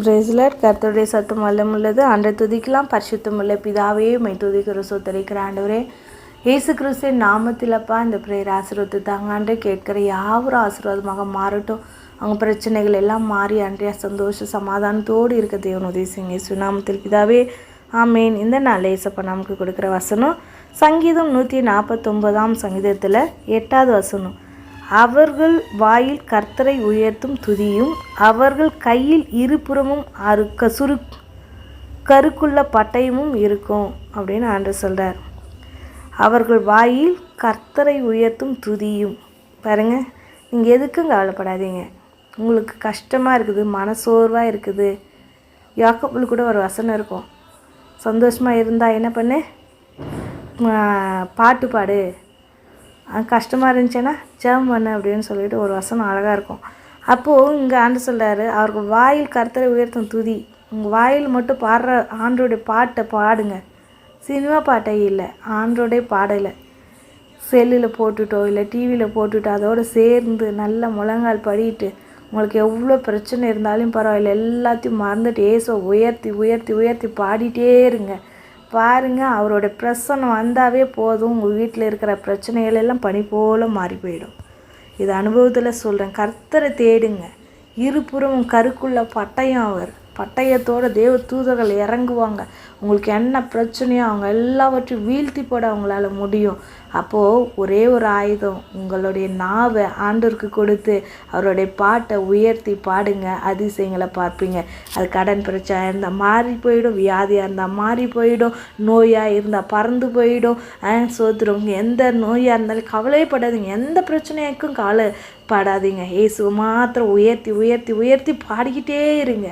பிரேஸ்லர் கர்த்தருடைய சத்தம் வல்லம் உள்ளது. அன்றை துதிக்கலாம். பரிசுத்தமுள்ள பிதாவே மை துதிக்கிற சொத்தரிக்கிற ஆண்டவரே இயேசு கிறிஸ்துவின் நாமத்திலப்பா இந்த பிரேயர் ஆசீர்வத்து தாங்க. அன்றை கேட்கிற யாவரும் ஆசீர்வாதமாக மாறட்டும். அவங்க பிரச்சனைகள் எல்லாம் மாறி அன்றைய சந்தோஷ சமாதானத்தோடு இருக்க தேவன் உதவி செய்யுங்க. இயேசு நாமத்தில் பிதாவே ஆமேன். இந்த நாள் ஏசப்பா நமக்கு கொடுக்குற வசனம் சங்கீதம் 149 சங்கீதத்தில் 8வது வசனம். அவர்கள் வாயில் கர்த்தரை உயர்த்தும் துதியும் அவர்கள் கையில் இருபுறமும் கருக்குள்ள பட்டயமும் இருக்கும் அப்படின்னு ஆண்டவர் சொல்கிறார். அவர்கள் வாயில் கர்த்தரை உயர்த்தும் துதியும். பாருங்க, நீங்கள் எதுக்கும் கவலைப்படாதீங்க. உங்களுக்கு கஷ்டமாக இருக்குது, மனசோர்வாக இருக்குது. யாக்கோபில் கூட ஒரு வசனம் இருக்கும், சந்தோஷமாக இருந்தால் என்ன பண்ணு, பாட்டு பாடு, கஷ்டமாக இருந்துச்சுன்னா ஜெபம் பண்ணு அப்படின்னு சொல்லிட்டு ஒரு வசனம் அழகாக இருக்கும். அப்போது இங்கே ஆண்டு சொல்கிறாரு, அவர்கள் வாயில் கர்த்தரை உயர்த்தும் துதி. உங்கள் வாயில் மட்டும் பாடுற ஆண்டோடைய பாட்டை பாடுங்க. சினிமா பாட்டை இல்லை, ஆண்டோடைய பாடலை செல்லில் போட்டுட்டோ இல்லை டிவியில் போட்டுட்டோ அதோடு சேர்ந்து நல்ல முழங்கால் படிட்டு உங்களுக்கு எவ்வளோ பிரச்சனை இருந்தாலும் பரவாயில்ல, எல்லாத்தையும் மறந்துட்டு ஏசோ உயர்த்தி உயர்த்தி உயர்த்தி பாடிட்டே இருங்க. பாருங்கள், அவரோட பிரசன்னம் வந்தாவே போதும், உங்கள் வீட்டில் இருக்கிற பிரச்சனைகள் எல்லாம் பனி போல் மாறி போயிடும். இது அனுபவத்தில் சொல்கிறேன். கர்த்தரை தேடுங்க. இருபுறமும் கருக்குள்ள பட்டயம், அவர் பட்டயத்தோடு தேவ தூதர்கள் இறங்குவாங்க. உங்களுக்கு என்ன பிரச்சனையோ அவங்க எல்லாவற்றையும் வீழ்த்தி போட அவங்களால முடியும். அப்போது ஒரே ஒரு ஆயுதம், உங்களுடைய நாவை ஆண்டவருக்கு கொடுத்து அவருடைய பாட்டை உயர்த்தி பாடுங்க. அதிசயங்களை பார்ப்பீங்க. அது கடன் பிரச்சனை இருந்தால் மாறி போயிடும், வியாதியாக இருந்தால் மாறி போயிடும், நோயாக இருந்தால் பறந்து போயிடும். சோத்துறவங்க எந்த நோயாக இருந்தாலும் கவலைப்படாதீங்க, எந்த பிரச்சனைக்கும் கவலைப்படாதீங்க. இயேசுவை மாத்திரம் உயர்த்தி உயர்த்தி உயர்த்தி பாடிக்கிட்டே இருங்க.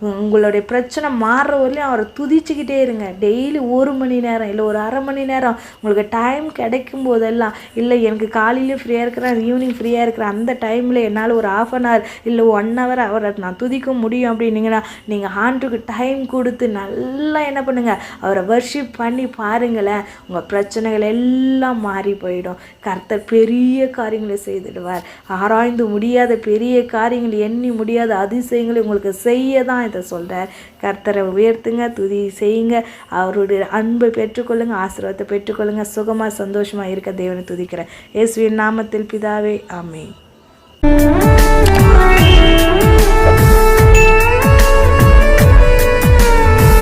உங்களுடைய பிரச்சனை மாறுற வரையிலும் அவரை துதிச்சுக்கிட்டே இருங்க. டெய்லி 1 மணி நேரம் இல்லை ஒரு அரை மணி நேரம் உங்களுக்கு டைம் கிடைக்கும் போதெல்லாம், இல்லை எனக்கு காலையிலேயும் ஃப்ரீயாக இருக்கிறேன், ஈவினிங் ஃப்ரீயாக இருக்கிறேன், அந்த டைமில் என்னால் ஒரு 1/2 hour இல்லை 1 hour அவரை நான் துதிக்க முடியும் அப்படின்னீங்கன்னா நீங்கள் ஆண்டுக்கு டைம் கொடுத்து நல்லா என்ன பண்ணுங்கள், அவரை வர்ஷிப் பண்ணி பாருங்களேன். உங்கள் பிரச்சனைகள் எல்லாம் மாறி போயிடும். கர்த்தர் பெரிய காரியங்களை செய்துடுவார். ஆராய்ந்து முடியாத பெரிய காரியங்கள், எண்ணி முடியாத அதிசயங்களை உங்களுக்கு செய்ய தான் இதை சொல்கிறார். கர்த்தரை உயர்த்துங்க, துதி செய்யுங்க, அவருடைய அன்பை பெற்றுக்கொள்ளுங்க, ஆசீர்வாதத்தை பெற்றுக்கொள்ளுங்க. சுகமாக சந்தோஷமாக இருக்க தேவனை துதிக்கிறேன். இயேசுவின் நாமத்தில் பிதாவே ஆமென்.